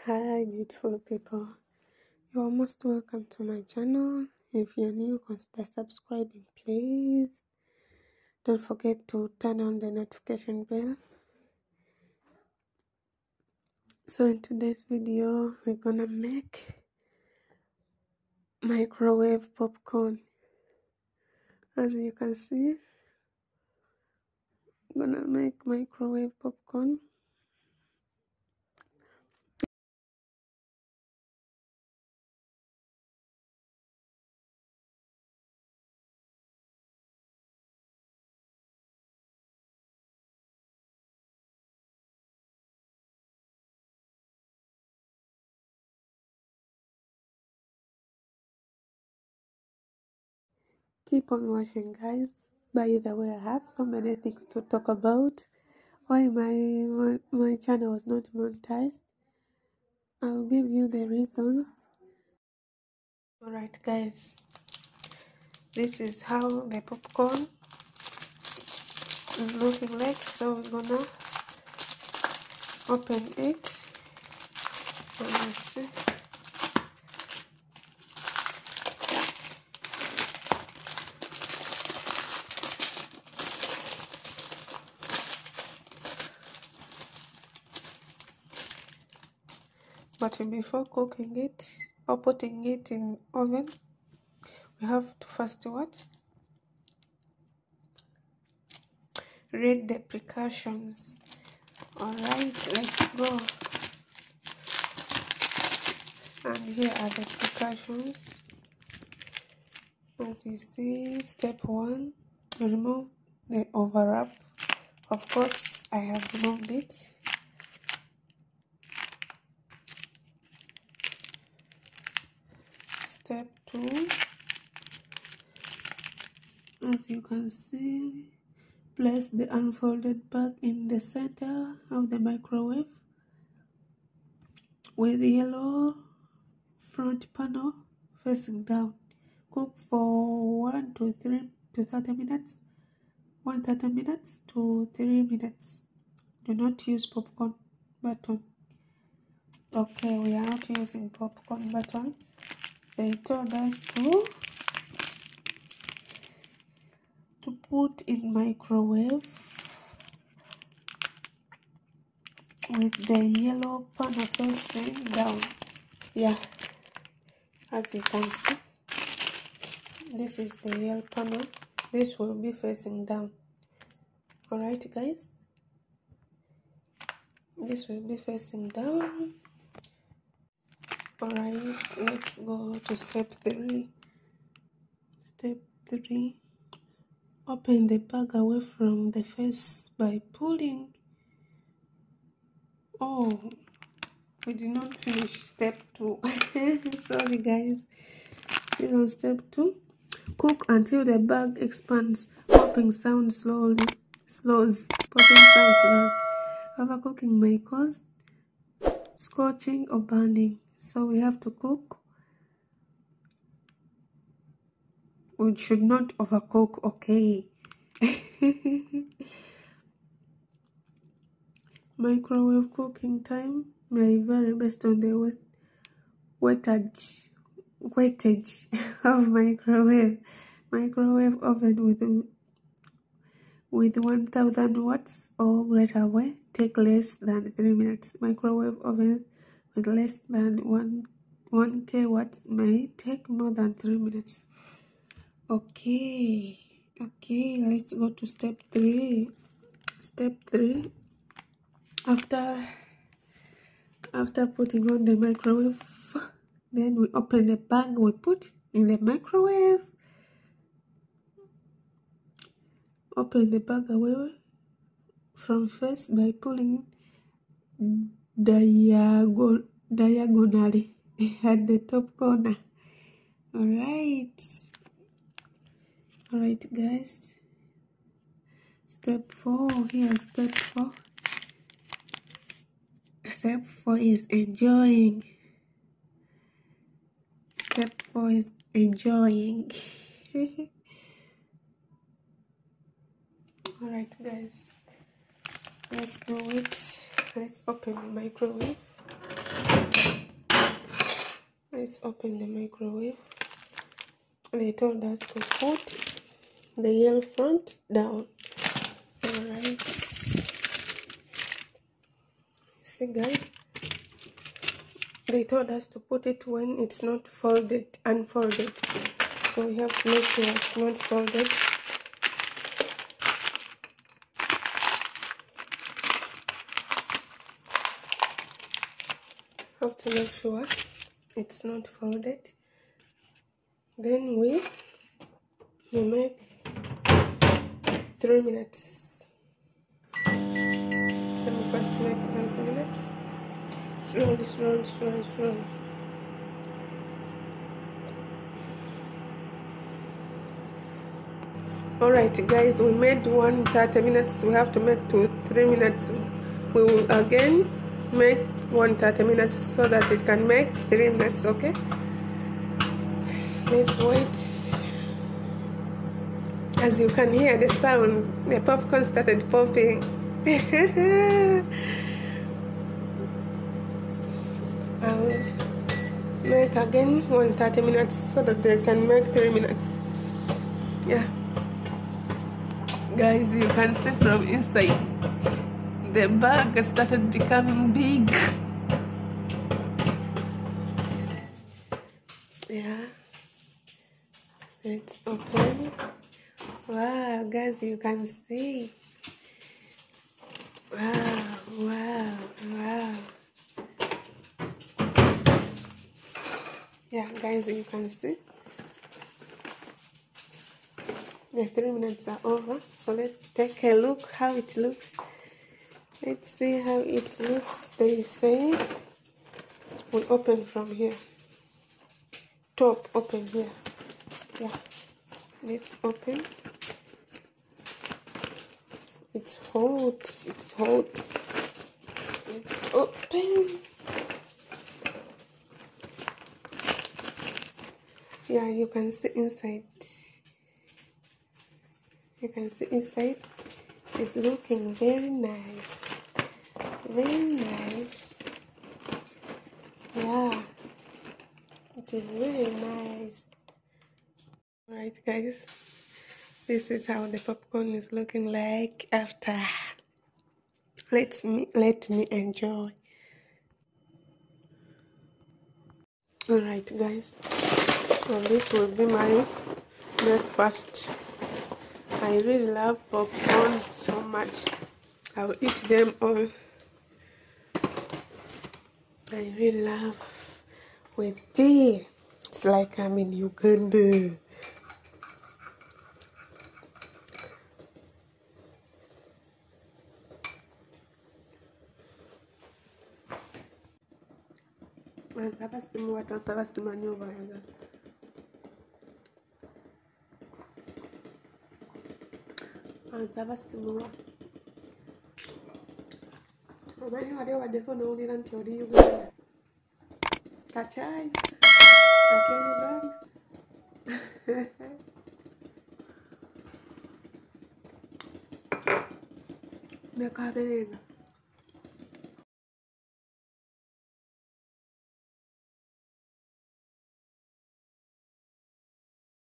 Hi beautiful people, you are most welcome to my channel. If you're new, consider subscribing please. Don't forget to turn on the notification bell. So in today's video we're gonna make microwave popcorn. As you can see, I'm gonna make microwave popcorn. Keep on watching guys. By the way, I have so many things to talk about. Why my channel was not monetized, I'll give you the reasons. Alright guys, this is how the popcorn is looking like. So we're gonna open it and you see. But before cooking it or putting it in oven, we have to first read the precautions. Alright, let's go. And here are the precautions. As you see, step 1, remove the overwrap. Of course, I have removed it. Step 2, as you can see, place the unfolded bag in the center of the microwave with the yellow front panel facing down. Cook for 1 to 30 minutes. 130 minutes to 3 minutes. Do not use popcorn button. Okay, we are not using popcorn button. They told us to put in microwave with the yellow panel facing down. Yeah, as you can see, this is the yellow panel. This will be facing down. Alright guys, this will be facing down. Alright, let's go to step 3. Step 3, open the bag away from the face by pulling. Oh, we did not finish step 2. Sorry guys. Still on step 2. Cook until the bag expands. Popping sound slows. Popping sound slows. Overcooking may cause scorching or burning. So we have to cook. We should not overcook, okay? Microwave cooking time may vary based on the weightage of microwave oven with 1000 watts or greater weight take less than 3 minutes. Microwave ovens with less than 1k watts may take more than 3 minutes. Okay, let's go to step 3. Step 3, after putting on the microwave, then we open the bag we put in the microwave. Open the bag away from face by pulling diagonally at the top corner. Alright guys. Step 4, here's step 4. Step 4 is enjoying. Step 4 is enjoying. Alright guys, let's do it. Let's open the microwave. Let's open the microwave. They told us to put the yellow front down. Alright. See guys, they told us to put it when it's not folded, unfolded. So we have to make sure it's not folded. Have to make sure it's not folded. Then we make 3 minutes. Let me first make 5 minutes. Slowly. Alright guys, we made 30 minutes. We have to make 3 minutes. We will again make 30 minutes so that it can make 3 minutes. Okay, let's wait. As you can hear the sound, the popcorn started popping. I will make again 30 minutes so that they can make 3 minutes. Yeah guys, you can see from inside the bag started becoming big. Yeah, let's open. Wow guys, you can see. Wow. Yeah guys, you can see the 3 minutes are over. So let's take a look how it looks. Let's see how it looks. They say we open from here. Top open here. Yeah, let's open. It's hot. Let's open. Yeah, you can see inside. You can see inside. It's looking very nice. Yeah, it is really nice. Alright guys, this is how the popcorn is looking like after. Let me enjoy. Alright guys, so this will be my breakfast. I really love popcorn so much. I will eat them all. I really love with tea. It's like I'm in Uganda. Omanyi wali obaddeko n'owulira nti oli Uganda. Kacaayi ak'Uganda. Ne kaberenga.